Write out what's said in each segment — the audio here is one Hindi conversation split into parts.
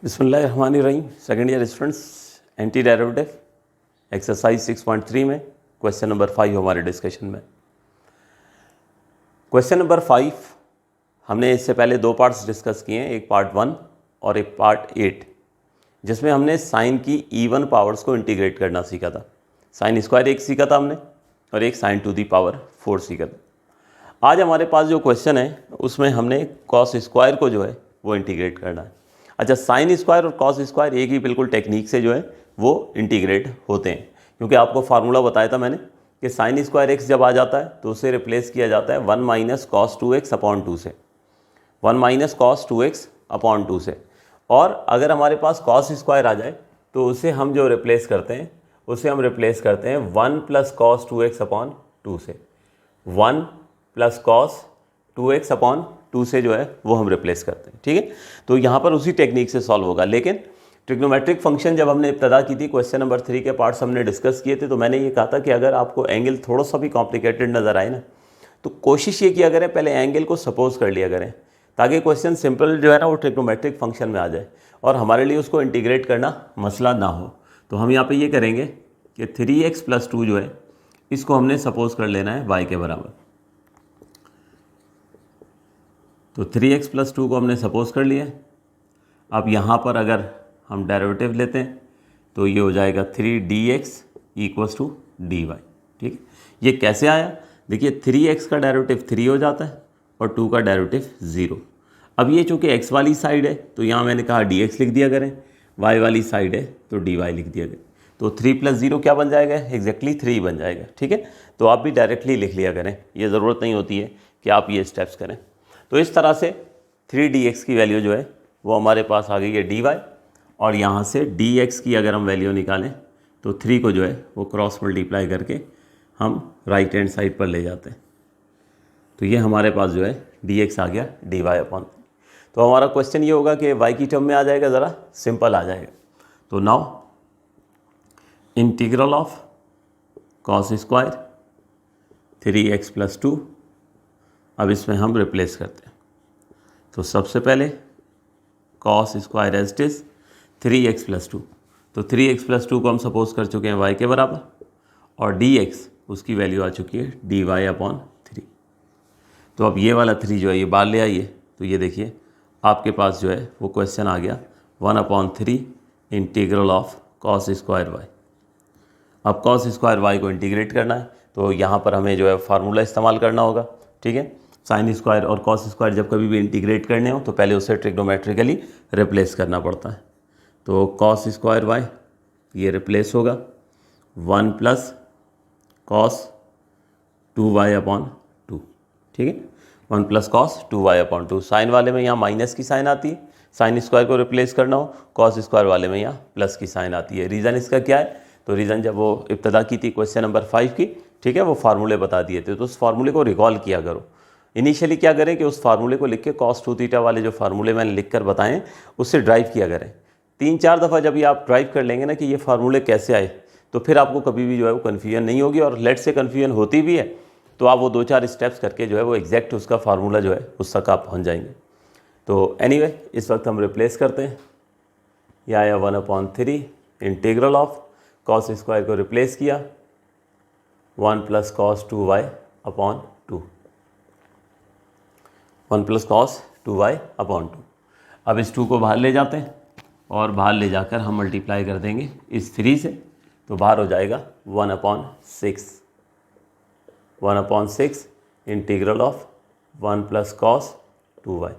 बिस्मिल्लाहिर्रहमानिर्रहीम। Second year students, anti derivative exercise 6.3 में क्वेश्चन नंबर 5 हमारे डिस्कशन में। क्वेश्चन नंबर 5 हमने इससे पहले दो पार्ट्स डिस्कस किए हैं, एक पार्ट 1 और एक पार्ट 8, जिसमें हमने साइन की इवन पावर्स को इंटीग्रेट करना सीखा था। साइन स्क्वायर एक सीखा था हमने और एक साइन टू दी पावर 4 सीखा था। आज हमारे पास जो क्वेश्चन है उसमें हमने कॉस स्क्वायर को जो है वो इंटीग्रेट करना है। अच्छा, साइन स्क्वायर और कॉस स्क्वायर एक ही बिल्कुल टेक्निक से जो है वो इंटीग्रेट होते हैं, क्योंकि आपको फार्मूला बताया था मैंने कि साइन स्क्वायर एक्स जब आ जाता है तो उसे रिप्लेस किया जाता है 1 माइनस कॉस 2x अपॉन 2 से, 1 माइनस कॉस 2x अपॉन 2 से। और अगर हमारे पास कॉस स्क्वायर आ जाए तो उसे हम जो रिप्लेस करते हैं उसे हम रिप्लेस करते हैं 1 प्लस कॉस 2x अपॉन 2 से, 1 प्लस कॉस 2x अपॉन 2 से जो है वो हम रिप्लेस करते हैं। ठीक है, तो यहाँ पर उसी टेक्निक से सॉल्व होगा। लेकिन ट्रिग्नोमेट्रिक फंक्शन जब हमने इब्तदा की थी, क्वेश्चन नंबर 3 के पार्ट्स हमने डिस्कस किए थे, तो मैंने ये कहा था कि अगर आपको एंगल थोड़ा सा भी कॉम्प्लिकेटेड नज़र आए ना तो कोशिश ये किया करें पहले एंगल को सपोज कर लिया करें, ताकि क्वेश्चन सिंपल जो है ना वो ट्रिग्नोमेट्रिक फंक्शन में आ जाए और हमारे लिए उसको इंटीग्रेट करना मसला ना हो। तो हम यहाँ पर ये करेंगे कि 3x प्लस 2 जो है इसको हमने सपोज कर लेना है y के बराबर। तो 3x प्लस 2 को हमने सपोज कर लिया। अब यहाँ पर अगर हम डेरिवेटिव लेते हैं तो ये हो जाएगा 3dx इक्वल्स टू dy। ठीक है, ये कैसे आया? देखिए 3x का डेरिवेटिव 3 हो जाता है और 2 का डेरिवेटिव 0। अब ये चूँकि x वाली साइड है तो यहाँ मैंने कहा dx लिख दिया करें, y वाली साइड है तो dy लिख दिया करें। तो 3 प्लस 0 क्या बन जाएगा? एग्जैक्टली 3 बन जाएगा। ठीक है, तो आप भी डायरेक्टली लिख लिया करें, ये ज़रूरत नहीं होती है कि आप ये स्टेप्स करें। तो इस तरह से 3dx की वैल्यू जो है वो हमारे पास आ गई है dy, और यहाँ से dx की अगर हम वैल्यू निकालें तो 3 को जो है वो क्रॉस मल्टीप्लाई करके हम राइट हैंड साइड पर ले जाते हैं। तो ये हमारे पास जो है dx आ गया dy अपॉन। तो हमारा क्वेश्चन ये होगा कि y की टर्म में आ जाएगा, ज़रा सिंपल आ जाएगा। तो now integral of cos square 3x plus 2, अब इसमें हम रिप्लेस करते हैं। तो सबसे पहले cos square as it is 3x plus 2, तो 3x प्लस 2 को हम सपोज कर चुके हैं y के बराबर, और dx उसकी वैल्यू आ चुकी है dy अपॉन 3। तो अब ये वाला 3 जो है ये बाहर ले आइए, तो ये देखिए आपके पास जो है वो क्वेश्चन आ गया 1/3 integral of cos square y। अब कॉस स्क्वायर y को इंटीग्रेट करना है तो यहाँ पर हमें जो है फार्मूला इस्तेमाल करना होगा। ठीक है, साइन स्क्वायर और कॉस स्क्वायर जब कभी भी इंटीग्रेट करने हो तो पहले उसे ट्रिग्नोमेट्रिकली रिप्लेस करना पड़ता है। तो कॉस स्क्वायर y ये रिप्लेस होगा 1 प्लस कॉस 2y अपॉन 2। ठीक है, 1 plus cos 2y upon 2। Sign वाले में यहाँ माइनस की साइन आती है, साइन स्क्वायर को रिप्लेस करना हो, कॉस स्क्वायर वाले में यहाँ प्लस की साइन आती है। रीज़न इसका क्या है? तो रीज़न जब वो इब्तदा की थी क्वेश्चन नंबर 5 की, ठीक है, वो फार्मूले बता दिए थे, तो उस फार्मूले को रिकॉल किया करो। इनिशियली क्या करें कि उस फार्मूले को लिख के कॉस 2 थीटा वाले जो फार्मूले मैंने लिख कर बताएं उससे ड्राइव किया करें। 3-4 दफ़ा जब ये आप ड्राइव कर लेंगे ना कि ये फार्मूले कैसे आए, तो फिर आपको कभी भी जो है वो कन्फ्यूजन नहीं होगी। और लेट से कन्फ्यूजन होती भी है तो आप वो 2-4 स्टेप्स करके जो है वो एग्जैक्ट उसका फार्मूला जो है उस तक आप पहुँच जाएंगे। तो एनीवे इस वक्त हम रिप्लेस करते हैं। यह आया 1/3 इंटीग्रल ऑफ कॉस स्क्वायर को रिप्लेस किया 1 plus cos 2y upon 2, 1 plus cos 2y upon 2। अब इस 2 को बाहर ले जाते हैं और बाहर ले जाकर हम मल्टीप्लाई कर देंगे इस 3 से, तो बाहर हो जाएगा 1/6, 1/6 integral of 1 plus cos 2y।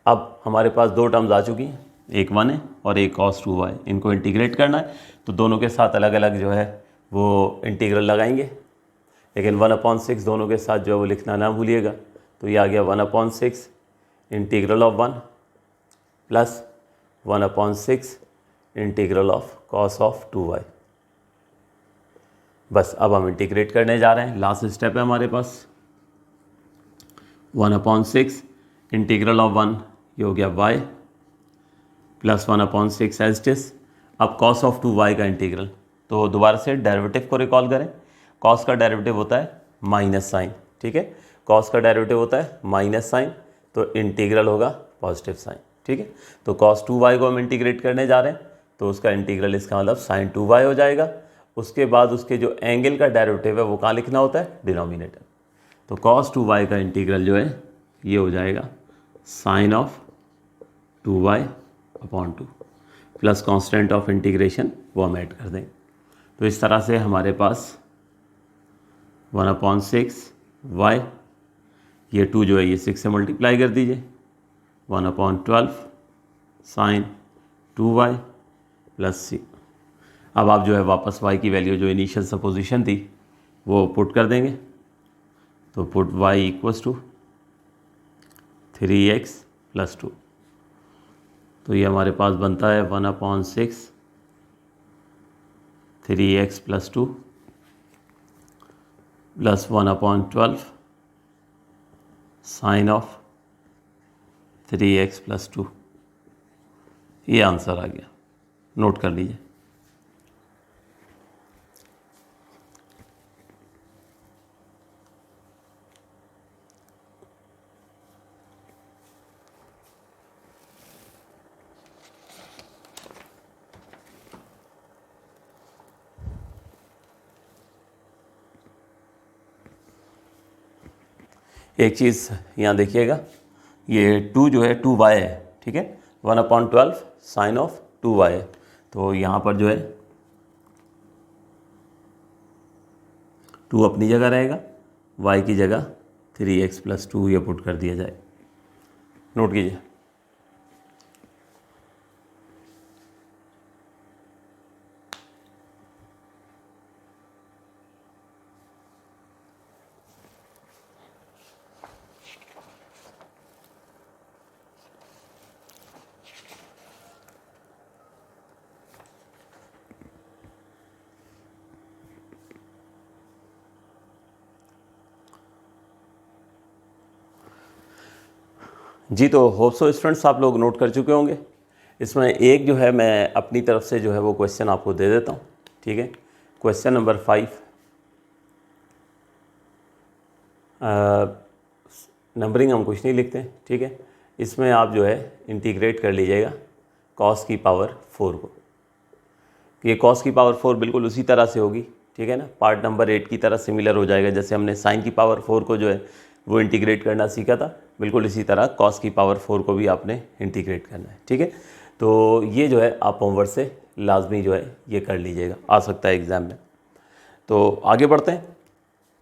अब हमारे पास दो टर्म्स आ चुकी हैं, एक 1 है और एक कॉस 2y। इनको इंटीग्रेट करना है तो दोनों के साथ अलग अलग जो है वो इंटीग्रल लगाएंगे, लेकिन 1/6 दोनों के साथ जो है वो लिखना ना भूलिएगा। तो ये आ गया 1/6 integral of 1 plus 1/6 integral of cos of 2y। बस अब हम इंटीग्रेट करने जा रहे हैं, लास्ट स्टेप है हमारे पास। 1/6 इंटीग्रल ऑफ 1 ये हो गया y plus 1/6 as it is. अब कॉस ऑफ 2y का इंटीग्रल, तो दोबारा से डेरिवेटिव को रिकॉल करें। कॉस का डेरिवेटिव होता है माइनस साइन। ठीक है, कॉस का डेरिवेटिव होता है माइनस साइन, तो इंटीग्रल होगा पॉजिटिव साइन। ठीक है। तो cos 2y को हम इंटीग्रेट करने जा रहे हैं, तो उसका इंटीग्रल इसका मतलब sin 2y हो जाएगा। उसके बाद उसके जो एंगल का डेरिवेटिव है वो कहाँ लिखना होता है, डिनोमिनेटर। तो cos 2y का इंटीग्रल जो है ये हो जाएगा sin of 2y upon 2 plus constant of integration वो हम ऐड कर देंगे। तो इस तरह से हमारे पास 1/6y, ये 2 जो है ये 6 से मल्टीप्लाई कर दीजिए, 1/12 sin 2y प्लस c। अब आप जो है वापस y की वैल्यू जो इनिशियल सपोजिशन थी वो पुट कर देंगे। तो put y equals to 3x plus 2। तो ये हमारे पास बनता है 1/6 3x plus 2 plus 1/12 sine of 3x plus 2। ये आंसर आ गया, नोट कर लीजिए। एक चीज़ यहाँ देखिएगा, ये 2 जो है 2y है, ठीक है, 1/12 साइन ऑफ 2y है। तो यहाँ पर जो है 2 अपनी जगह रहेगा, y की जगह 3x प्लस 2 ये पुट कर दिया जाए। नोट कीजिए। जी, तो होप सो स्टूडेंट्स आप लोग नोट कर चुके होंगे। इसमें एक जो है मैं अपनी तरफ से जो है वो क्वेश्चन आपको दे देता हूँ, ठीक है। क्वेश्चन नंबर 5, नंबरिंग हम कुछ नहीं लिखते, ठीक है। इसमें आप जो है इंटीग्रेट कर लीजिएगा cos की पावर 4 को। ये cos की पावर 4 बिल्कुल उसी तरह से होगी, ठीक है ना, पार्ट नंबर 8 की तरह सिमिलर हो जाएगा। जैसे हमने sin की पावर 4 को जो है वो इंटीग्रेट करना सीखा था, बिल्कुल इसी तरह cos की पावर 4 को भी आपने इंटीग्रेट करना है, ठीक है। तो ये जो है आप होमवर्क से लाजमी जो है ये कर लीजिएगा, आ सकता है एग्ज़ाम में। तो आगे बढ़ते हैं।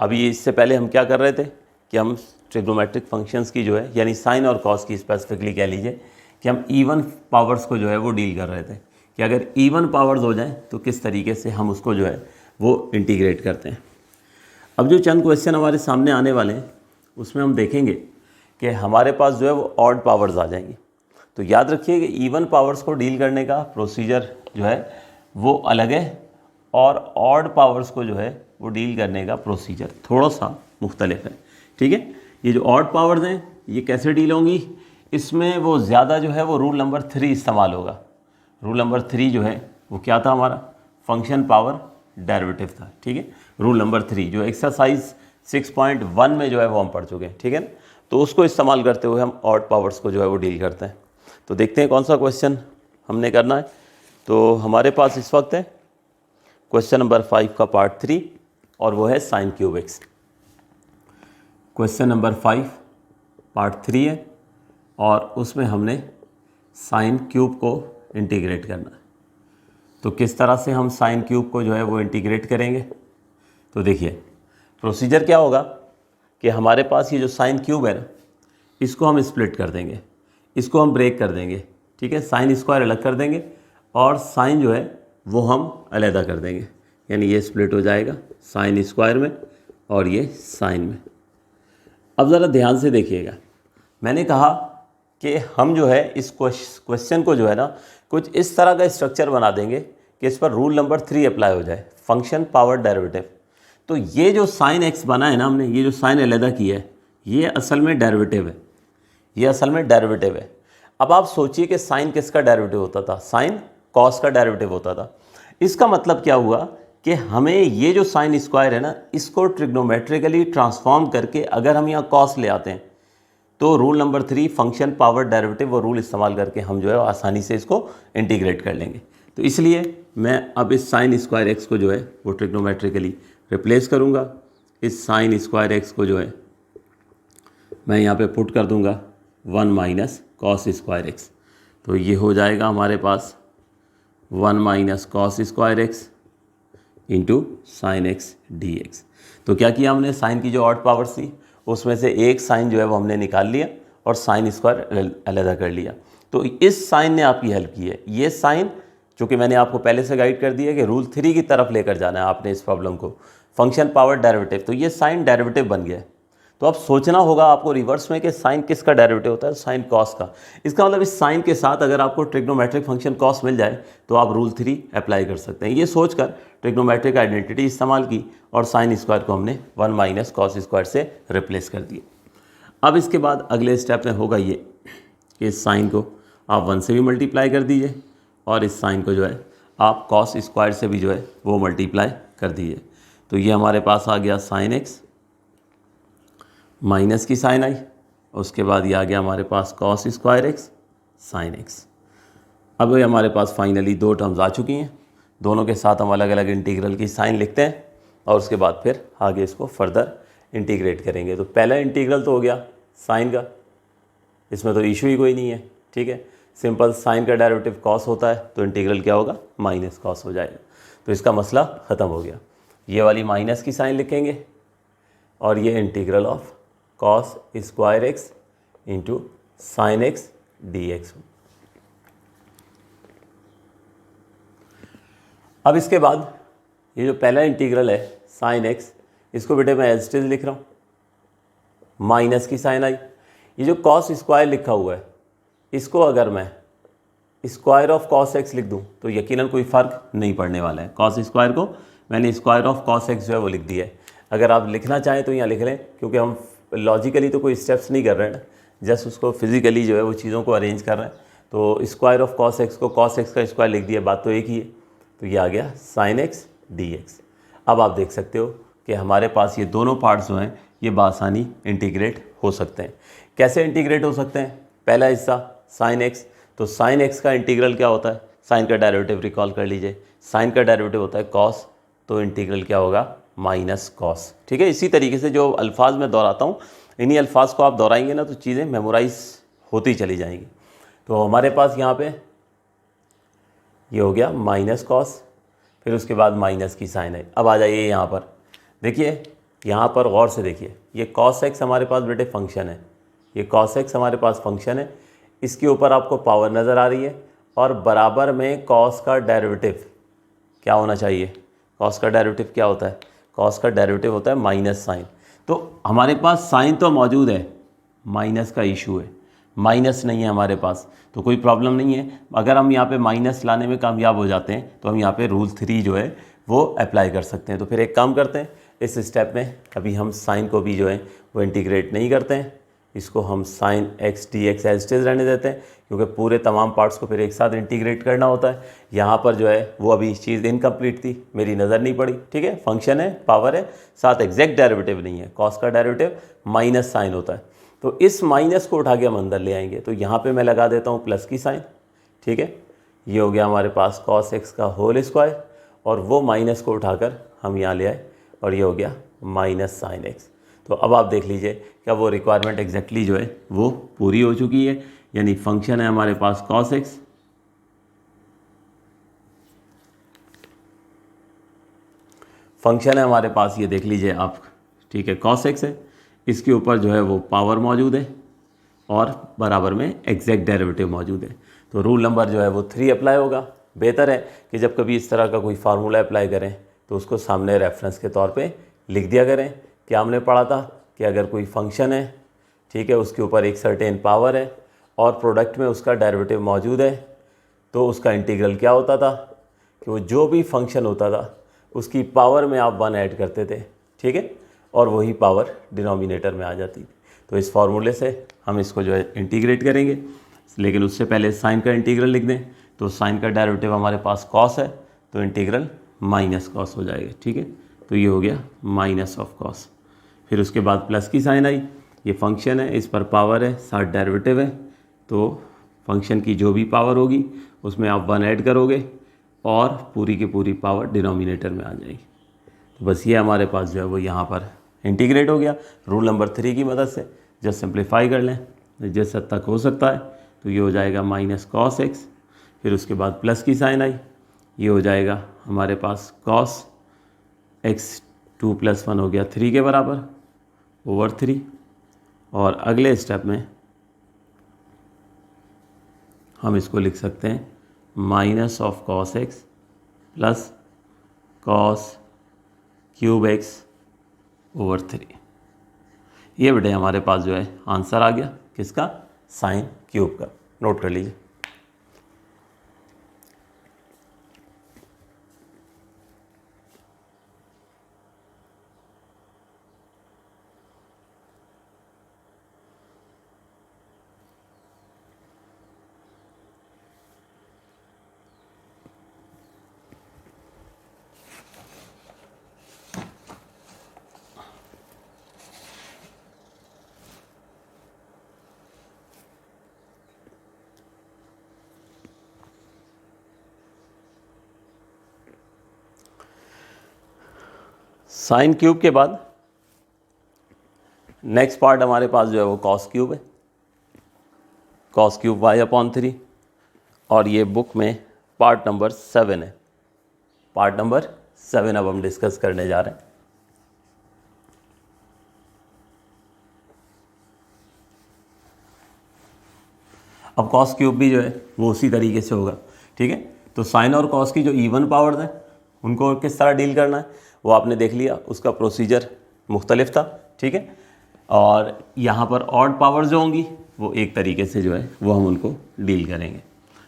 अभी इससे पहले हम क्या कर रहे थे कि हम ट्रिग्नोमेट्रिक फंक्शंस की जो है यानी साइन और कॉस की स्पेसिफिकली कह लीजिए कि हम इवन पावर्स को जो है वो डील कर रहे थे कि अगर इवन पावर्स हो जाएं तो किस तरीके से हम उसको जो है वो इंटीग्रेट करते हैं। अब जो चंद क्वेश्चन हमारे सामने आने वाले हैं उसमें हम देखेंगे कि हमारे पास जो है वो ऑड पावर्स आ जाएंगी। तो याद रखिए कि इवन पावर्स को डील करने का प्रोसीजर जो है वो अलग है और ऑड पावर्स को जो है वो डील करने का प्रोसीजर थोड़ा सा मुख्तलिफ है, ठीक है। ये जो ऑड पावर्स हैं ये कैसे डील होंगी, इसमें वो ज़्यादा जो है वो रूल नंबर 3 इस्तेमाल होगा। रूल नंबर 3 जो है वो क्या था हमारा, फंक्शन पावर डेरिवेटिव था, ठीक है। रूल नंबर 3 जो एक्सरसाइज 6.1 में जो है वो हम पढ़ चुके हैं, ठीक है ना। तो उसको इस्तेमाल करते हुए हम ऑड पावर्स को जो है वो डील करते हैं। तो देखते हैं कौन सा क्वेश्चन हमने करना है। तो हमारे पास इस वक्त है क्वेश्चन नंबर 5 का पार्ट 3 और वो है sign cube x. Question number 5 part 3 है और उसमें हमने साइन क्यूब को इंटीग्रेट करना है। तो किस तरह से हम साइन क्यूब को जो है वो इंटीग्रेट करेंगे, तो देखिए प्रोसीजर क्या होगा कि हमारे पास ये जो साइन क्यूब है ना इसको हम स्प्लिट कर देंगे, इसको हम ब्रेक कर देंगे, ठीक है। साइन स्क्वायर अलग कर देंगे और साइन जो है वो हम अलहदा कर देंगे, यानी ये स्प्लिट हो जाएगा साइन स्क्वायर में और ये साइन में। अब ज़रा ध्यान से देखिएगा, मैंने कहा कि हम जो है इस क्वेश्चन को जो है ना कुछ इस तरह का स्ट्रक्चर बना देंगे कि इस पर रूल नंबर 3 अप्लाई हो जाए, फंक्शन पावर डेरिवेटिव। तो ये जो साइन एक्स बना है ना हमने, ये जो साइन अलहदा किया है ये असल में डेरिवेटिव है, ये असल में डेरिवेटिव है। अब आप सोचिए कि साइन किसका डेरिवेटिव होता था, साइन कॉस का डेरिवेटिव होता था। इसका मतलब क्या हुआ कि हमें ये जो साइन स्क्वायर है ना इसको ट्रिग्नोमेट्रिकली ट्रांसफॉर्म करके अगर हम यहाँ कॉस ले आते हैं तो rule number 3 function power derivative वो रूल इस्तेमाल करके हम जो है आसानी से इसको इंटीग्रेट कर लेंगे। तो इसलिए मैं अब इस साइन स्क्वायर एक्स को जो है वो ट्रिग्नोमेट्रिकली रिप्लेस करूँगा। इस साइन स्क्वायर एक्स को जो है मैं यहाँ पे पुट कर दूँगा 1 माइनस कॉस स्क्वायर एक्स। तो ये हो जाएगा हमारे पास 1 minus cos square x into sine x d x. तो क्या किया हमने, साइन की जो ऑड पावर्स थी उसमें से एक साइन जो है वो हमने निकाल लिया और साइन स्क्वायर अलग कर लिया। तो इस साइन ने आपकी हेल्प की है। ये साइन जो कि मैंने आपको पहले से गाइड कर दिया कि रूल 3 की तरफ लेकर जाना है आपने इस प्रॉब्लम को, फंक्शन पावर डेरिवेटिव। तो ये साइन डेरिवेटिव बन गया। तो अब सोचना होगा आपको रिवर्स में कि साइन किसका डेरिवेटिव होता है, साइन कॉस का। इसका मतलब इस साइन के साथ अगर आपको ट्रिग्नोमेट्रिक फंक्शन कॉस मिल जाए तो आप रूल 3 अप्लाई कर सकते हैं। ये सोचकर ट्रिग्नोमेट्रिक आइडेंटिटी इस्तेमाल की और साइन स्क्वायर को हमने 1 माइनस कॉस स्क्वायर से रिप्लेस कर दिया। अब इसके बाद अगले स्टेप में होगा ये कि इस साइन को आप 1 से भी मल्टीप्लाई कर दीजिए और इस साइन को जो है आप कॉस स्क्वायर से भी जो है वो मल्टीप्लाई कर दीजिए। तो ये हमारे पास आ गया साइन एक्स, माइनस की साइन आई, उसके बाद ये आ गया हमारे पास cos square X sine X. अब ये हमारे पास फाइनली 2 टर्म्स आ चुकी हैं। दोनों के साथ हम अलग अलग इंटीग्रल की साइन लिखते हैं और उसके बाद फिर आगे इसको फर्दर इंटीग्रेट करेंगे। तो पहला इंटीग्रल तो हो गया साइन का, इसमें तो इशू ही कोई नहीं है, ठीक है। सिंपल साइन का डेरिवेटिव कॉस होता है तो इंटीग्रल क्या होगा, माइनस कॉस हो जाएगा। तो इसका मसला ख़त्म हो गया। ये वाली माइनस की साइन लिखेंगे और ये integral of cos square x into sine x d x. अब इसके बाद ये जो पहला इंटीग्रल है साइन एक्स, इसको बेटे मैं एज इट इज लिख रहा हूँ, माइनस की साइन आई। ये जो कॉस स्क्वायर लिखा हुआ है इसको अगर मैं स्क्वायर ऑफ कॉस एक्स लिख दूँ तो यकीनन कोई फ़र्क नहीं पड़ने वाला है। कॉस स्क्वायर को मैंने स्क्वायर ऑफ कॉस एक्स जो है वो लिख दिया है। अगर आप लिखना चाहें तो यहाँ लिख लें, क्योंकि हम लॉजिकली तो कोई स्टेप्स नहीं कर रहे हैं, जस्ट उसको फिजिकली जो है वो चीज़ों को अरेंज कर रहे हैं। तो स्क्वायर ऑफ कॉस एक्स को कॉस एक्स का स्क्वायर लिख दिया, बात तो एक ही है। तो ये आ गया साइन एक्स डी एक्स। अब आप देख सकते हो कि हमारे पास ये दोनों पार्ट्स जो हैं ये बासानी इंटीग्रेट हो सकते हैं। कैसे इंटीग्रेट हो सकते हैं? पहला हिस्सा साइन एक्स, तो साइन एक्स का इंटीग्रल क्या होता है, साइन का डेरिवेटिव रिकॉल कर लीजिए। साइन का डेरिवेटिव होता है कॉस, तो इंटीग्रल क्या होगा, माइनस कॉस, ठीक है। इसी तरीके से जो अल्फाज मैं दोहराता हूँ, इन्हीं अल्फाज को आप दोहराएंगे ना तो चीज़ें मेमोराइज होती चली जाएंगी। तो हमारे पास यहाँ पे ये हो गया माइनस कॉस, फिर उसके बाद माइनस की साइन है। अब आ जाइए यहाँ पर, देखिए यहाँ पर गौर से देखिए, ये कॉस एक्स हमारे पास बेटे फंक्शन है, ये कॉस एक्स हमारे पास फंक्शन है। इसके ऊपर आपको पावर नज़र आ रही है और बराबर में कॉस का डेरिवेटिव क्या होना चाहिए। कॉस का डेरिवेटिव क्या होता है, कॉस का डेरिवेटिव होता है माइनस साइन। तो हमारे पास साइन तो मौजूद है, माइनस का इशू है, माइनस नहीं है हमारे पास, तो कोई प्रॉब्लम नहीं है। अगर हम यहाँ पे माइनस लाने में कामयाब हो जाते हैं तो हम यहाँ पे रूल 3 जो है वो अप्लाई कर सकते हैं। तो फिर एक काम करते हैं, इस स्टेप में अभी हम साइन को भी जो है वो इंटीग्रेट नहीं करते हैं, इसको हम sine x d x as it is रहने देते हैं, क्योंकि पूरे तमाम पार्ट्स को फिर एक साथ इंटीग्रेट करना होता है। यहाँ पर जो है वो अभी चीज़ इनकम्प्लीट थी, मेरी नज़र नहीं पड़ी, ठीक है। फंक्शन है, पावर है, साथ एग्जैक्ट डेरिवेटिव नहीं है। कॉस का डेरिवेटिव माइनस साइन होता है, तो इस माइनस को उठा के हम अंदर ले आएंगे। तो यहाँ पे मैं लगा देता हूँ प्लस की साइन, ठीक है। ये हो गया हमारे पास कॉस एक्स का होल स्क्वायर और वो माइनस को उठाकर हम यहाँ ले आए और ये हो गया माइनस साइन एक्स। तो अब आप देख लीजिए क्या वो रिक्वायरमेंट एग्जैक्टली जो है वो पूरी हो चुकी है, यानी फंक्शन है हमारे पास कॉस एक्स, फंक्शन है हमारे पास ये देख लीजिए आप, ठीक है, कॉस एक्स है, इसके ऊपर जो है वो पावर मौजूद है और बराबर में एग्जैक्ट डेरिवेटिव मौजूद है। तो रूल नंबर जो है वो 3 अप्लाई होगा। बेहतर है कि जब कभी इस तरह का कोई फार्मूला अप्लाई करें तो उसको सामने रेफरेंस के तौर पे लिख दिया करें। क्या हमने पढ़ा था कि अगर कोई फंक्शन है, ठीक है, उसके ऊपर एक सर्टेन पावर है और प्रोडक्ट में उसका डेरिवेटिव मौजूद है, तो उसका इंटीग्रल क्या होता था कि वो जो भी फंक्शन होता था उसकी पावर में आप 1 ऐड करते थे, ठीक है, और वही पावर डिनोमिनेटर में आ जाती थी। तो इस फार्मूले से हम इसको जो है इंटीग्रेट करेंगे, लेकिन उससे पहले साइन का इंटीग्रल लिख दें। तो साइन का डेरिवेटिव हमारे पास कॉस है, तो इंटीग्रल माइनस कॉस हो जाएगा, ठीक है। तो ये हो गया माइनस ऑफ कॉस, फिर उसके बाद प्लस की साइन आई, ये फंक्शन है, इस पर पावर है, साथ डेरिवेटिव है, तो फंक्शन की जो भी पावर होगी उसमें आप 1 ऐड करोगे और पूरी की पूरी पावर डिनोमिनेटर में आ जाएगी। तो बस ये हमारे पास जो है वो यहाँ पर इंटीग्रेट हो गया। रूल नंबर 3 की मदद से जस्ट सिंप्लीफाई कर लें जिस हद तक हो सकता है, तो ये हो जाएगा माइनस कॉस एक्स, फिर उसके बाद प्लस की साइन आई, ये हो जाएगा हमारे पास कॉस एक्स 2 + 1 हो गया 3 के बराबर ओवर 3। और अगले स्टेप में हम इसको लिख सकते हैं minus of cos x plus cos cube x over 3। ये बेटे हमारे पास जो है आंसर आ गया किसका, साइन क्यूब का। नोट कर लीजिए। साइन क्यूब के बाद नेक्स्ट पार्ट हमारे पास जो है वो कॉस क्यूब है, कॉस क्यूब y/3, और ये बुक में पार्ट नंबर 7 है। पार्ट नंबर 7 अब हम डिस्कस करने जा रहे हैं। अब कॉस क्यूब भी जो है वो उसी तरीके से होगा, ठीक है। तो साइन और कॉस की जो इवन पावर्स हैं उनको किस तरह डील करना है वो आपने देख लिया, उसका प्रोसीजर मुख्तलिफ था, ठीक है। और यहाँ पर ऑड पावर्स जो होंगी वो एक तरीके से जो है वो हम उनको डील करेंगे।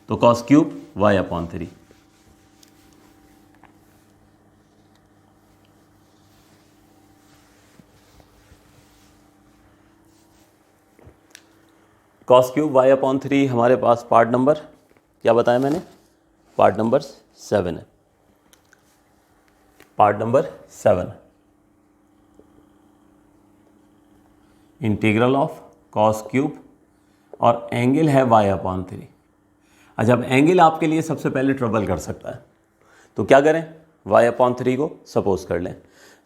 तो cos cube y/3, cos cube y/3 हमारे पास पार्ट नंबर क्या बताया मैंने, पार्ट नंबर 7 है। Part number 7 integral of cos cube और एंगल है y/3। अच्छा, अब एंगल आपके लिए सबसे पहले ट्रबल कर सकता है, तो क्या करें, y/3 को सपोज कर लें।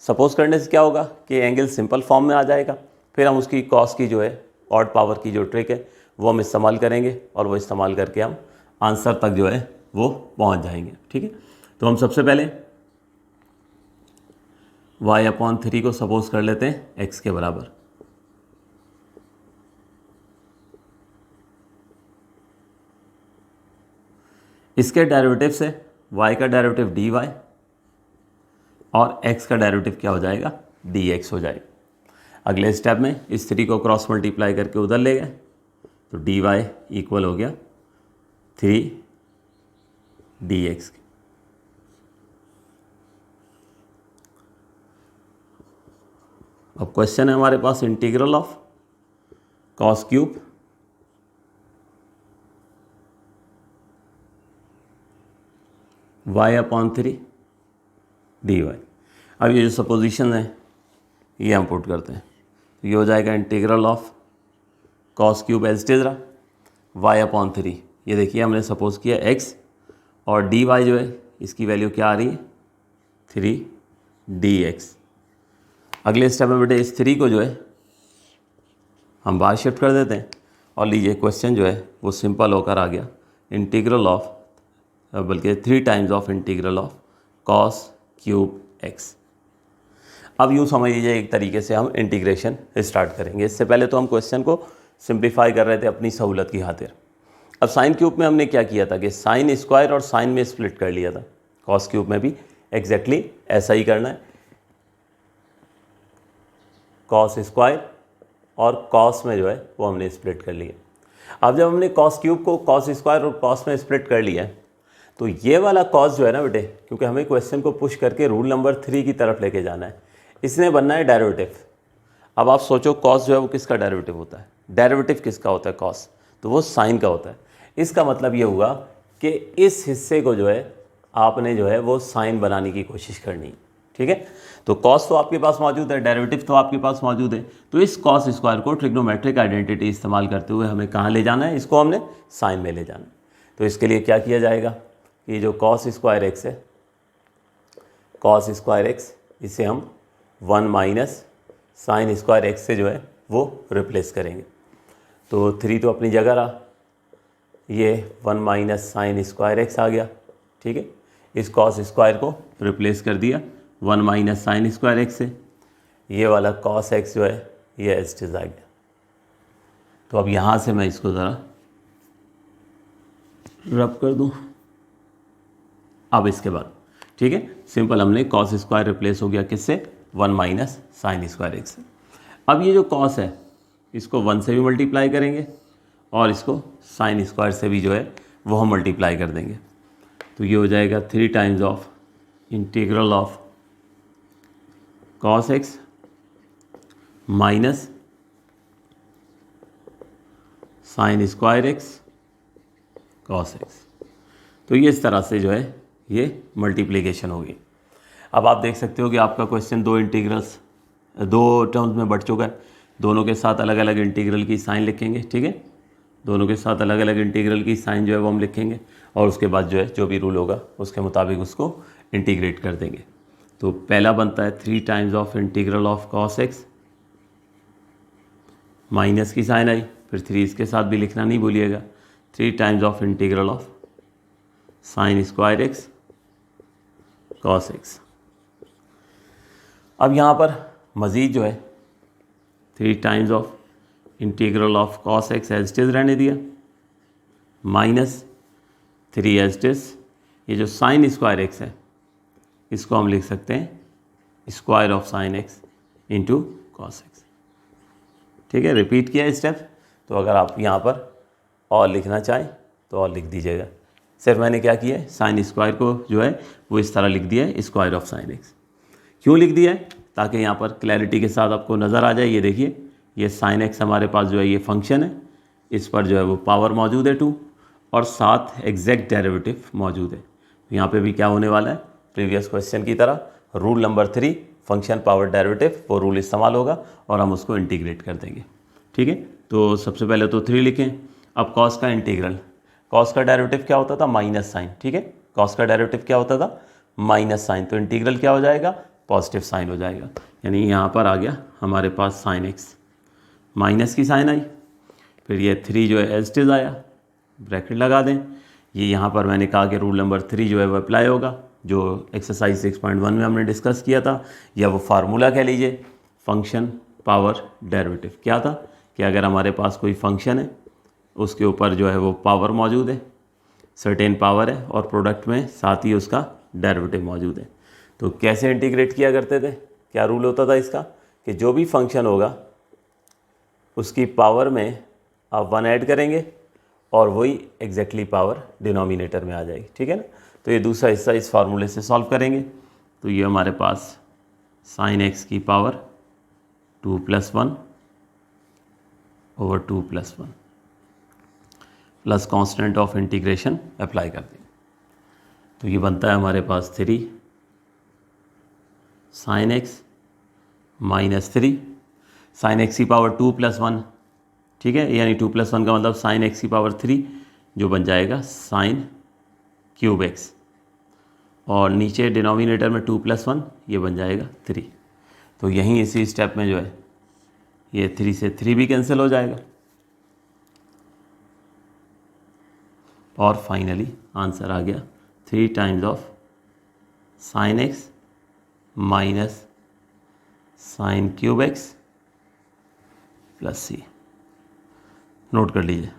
सपोज करने से क्या होगा कि एंगल सिंपल फॉर्म में आ जाएगा, फिर हम उसकी कॉस की जो है ऑड पावर की जो ट्रिक है वो हम इस्तेमाल करेंगे और वो इस्तेमाल करके हम आंसर तक जो है वो पहुंच जाएंगे, ठीक है। तो हम सबसे पहले y/3 को सपोज कर लेते हैं x के बराबर। इसके डेरिवेटिव से y का डेरिवेटिव dy और x का डेरिवेटिव क्या हो जाएगा, dx हो जाएगा। अगले स्टेप में इस 3 को क्रॉस मल्टीप्लाई करके उधर ले गए, तो dy इक्वल हो गया 3 dx। अब क्वेश्चन है हमारे पास integral of cos cube y/3 dy। अब ये जो सपोजिशन है ये हम पुट करते हैं, तो ये हो जाएगा integral of cos cube as it is रहा y/3। ये देखिए हमने सपोज किया x और dy जो है इसकी वैल्यू क्या आ रही है 3 dx। अगले स्टेप में बेटे इस 3 को जो है हम बाहर शिफ्ट कर देते हैं और लीजिए क्वेश्चन जो है वो सिंपल होकर आ गया इंटीग्रल ऑफ, बल्कि 3 times of integral of cos cube x. अब यूँ समझ लीजिए एक तरीके से हम इंटीग्रेशन स्टार्ट करेंगे। इससे पहले तो हम क्वेश्चन को सिंप्लीफाई कर रहे थे अपनी सहूलत की खातिर। अब साइन क्यूब में हमने क्या किया था कि साइन स्क्वायर और साइन में स्प्लिट कर लिया था, कॉस क्यूब में भी एग्जैक्टली ऐसा ही करना है, कॉस स्क्वायर और कॉस में जो है वो हमने स्प्लिट कर लिया। अब जब हमने कॉस क्यूब को कॉस स्क्वायर और कॉस में स्प्लिट कर लिया है तो ये वाला कॉस जो है ना बेटे, क्योंकि हमें क्वेश्चन को पुश करके रूल नंबर 3 की तरफ लेके जाना है, इसने बनना है डेरिवेटिव। अब आप सोचो कॉस जो है वो किसका डेरिवेटिव होता है, डेरिवेटिव किसका होता है कॉस, तो वो साइन का होता है। इसका मतलब ये हुआ कि इस हिस्से को जो है आपने जो है वो साइन बनाने की कोशिश करनी है, ठीक है। तो कॉस तो आपके पास मौजूद है, डेरिवेटिव तो आपके पास मौजूद है, तो इस कॉस स्क्वायर को ट्रिग्नोमेट्रिक आइडेंटिटी इस्तेमाल करते हुए हमें कहाँ ले जाना है, इसको हमने साइन में ले जाना है। तो इसके लिए क्या किया जाएगा, ये जो कॉस स्क्वायर एक्स है, कॉस स्क्वायर एक्स, इसे हम 1 माइनस साइन स्क्वायर एक्स से जो है वो रिप्लेस करेंगे। तो 3 तो अपनी जगह रहा, ये 1 माइनस साइन स्क्वायर एक्स आ गया, ठीक है। इस कॉस स्क्वायर को रिप्लेस कर दिया 1 माइनस साइन स्क्वायर एक्स से, ये वाला कॉस एक्स जो है ये एज इट इज आ गया। तो अब यहाँ से मैं इसको ज़रा रब कर दूँ। अब इसके बाद ठीक है, सिंपल हमने कॉस स्क्वायर रिप्लेस हो गया किससे, 1 माइनस साइन स्क्वायर एक्स से। अब ये जो कॉस है इसको 1 से भी मल्टीप्लाई करेंगे और इसको साइन स्क्वायर से भी जो है वो हम मल्टीप्लाई कर देंगे। तो ये हो जाएगा 3 times of integral of cos x minus sign square x cos x. तो ये इस तरह से जो है ये मल्टीप्लिकेशन होगी। अब आप देख सकते हो कि आपका क्वेश्चन दो इंटीग्रल्स, दो टर्म्स में बढ़ चुका है। दोनों के साथ अलग अलग इंटीग्रल की साइन लिखेंगे, ठीक है, दोनों के साथ अलग अलग इंटीग्रल की साइन जो है वो हम लिखेंगे और उसके बाद जो है जो भी रूल होगा उसके मुताबिक उसको इंटीग्रेट कर देंगे। तो पहला बनता है 3 times of integral of cos x, minus की साइन आई, फिर 3 इसके साथ भी लिखना नहीं भूलिएगा, 3 times of integral of sine square x cos x. अब यहाँ पर मज़ीद जो है 3 times of integral of cos x as it is रहने दिया, माइनस 3 एज इट इज, ये जो साइन स्क्वायर एक्स है इसको हम लिख सकते हैं square of sine x into cos x, ठीक है। रिपीट किया स्टेप। तो अगर आप यहाँ पर और लिखना चाहें तो और लिख दीजिएगा। सिर्फ मैंने क्या किया है, साइन स्क्वायर को जो है वो इस तरह लिख दिया है स्क्वायर ऑफ साइन एक्स। क्यों लिख दिया है, ताकि यहाँ पर क्लैरिटी के साथ आपको नज़र आ जाए। ये देखिए, ये साइन एक्स हमारे पास जो है ये फंक्शन है, इस पर जो है वो पावर मौजूद है 2 और साथ एग्जैक्ट डेरिवेटिव मौजूद है। तो यहाँ पे भी क्या होने वाला है, प्रीवियस क्वेश्चन की तरह rule number 3 function power derivative, वो रूल इस्तेमाल होगा और हम उसको इंटीग्रेट कर देंगे, ठीक है। तो सबसे पहले तो 3 लिखें। अब कॉस का इंटीग्रल, कॉस का डेरिवेटिव क्या होता था, माइनस साइन, ठीक है। कॉस का डेरिवेटिव क्या होता था, माइनस साइन, तो इंटीग्रल क्या हो जाएगा, पॉजिटिव साइन हो जाएगा। यानी यहाँ पर आ गया हमारे पास साइन एक्स, माइनस की साइन आई, फिर ये 3 जो है एज इट इज आया, ब्रैकेट लगा दें। ये यहाँ पर मैंने कहा कि रूल नंबर 3 जो है वो अप्लाई होगा, जो एक्सरसाइज 6.1 में हमने डिस्कस किया था, या वो फार्मूला कह लीजिए, फंक्शन पावर डेरिवेटिव। क्या था कि अगर हमारे पास कोई फंक्शन है उसके ऊपर जो है वो पावर मौजूद है, सर्टेन पावर है, और प्रोडक्ट में साथ ही उसका डेरिवेटिव मौजूद है, तो कैसे इंटीग्रेट किया करते थे, क्या रूल होता था इसका, कि जो भी फंक्शन होगा उसकी पावर में आप 1 ऐड करेंगे और वही एग्जैक्टली पावर डिनोमिनेटर में आ जाएगी, ठीक है ना। तो ये दूसरा हिस्सा इस फार्मूले से सॉल्व करेंगे। तो ये हमारे पास साइन एक्स की power 2 + 1 over 2 + 1 plus constant of integration apply कर देंगे। तो ये बनता है हमारे पास 3 sine x minus 3 sine x की पावर 2 + 1, ठीक है, यानी 2 + 1 का मतलब साइन एक्स की पावर 3, जो बन जाएगा साइन क्यूब एक्स, और नीचे डिनोमिनेटर में 2 + 1 ये बन जाएगा 3। तो यहीं इसी स्टेप में जो है ये 3 से 3 भी कैंसिल हो जाएगा, और फाइनली आंसर आ गया 3 times of sine x minus sine cube x plus C. Note कर लीजिए।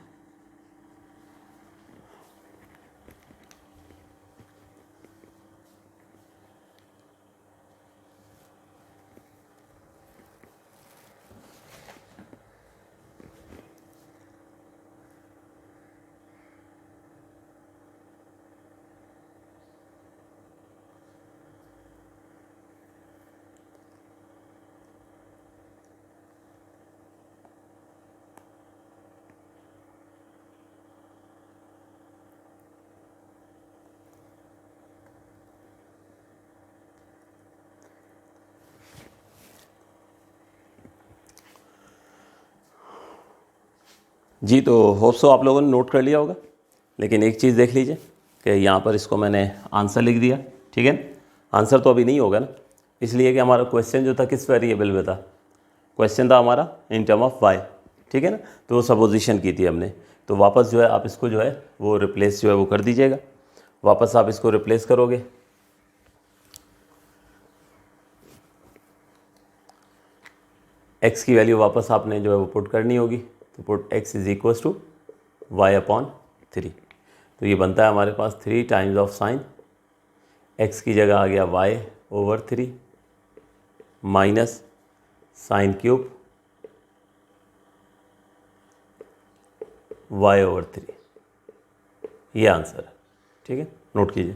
जी, तो होप सो आप लोगों ने नोट कर लिया होगा, लेकिन एक चीज़ देख लीजिए कि यहाँ पर इसको मैंने आंसर लिख दिया, ठीक है। आंसर तो अभी नहीं होगा ना, इसलिए कि हमारा क्वेश्चन जो था किस वेरिएबल में था, क्वेश्चन था हमारा इन टर्म ऑफ वाई, ठीक है ना। तो वो सपोजिशन की थी हमने, तो वापस जो है आप इसको जो है वो रिप्लेस जो है वो कर दीजिएगा, वापस आप इसको रिप्लेस करोगे। x की वैल्यू वापस आपने जो है वो पुट करनी होगी, तो put x is equals to y/3। तो ये बनता है हमारे पास 3 टाइम्स ऑफ साइन, x की जगह आ गया y/3 minus sine cube y/3। ये आंसर है, ठीक है, नोट कीजिए।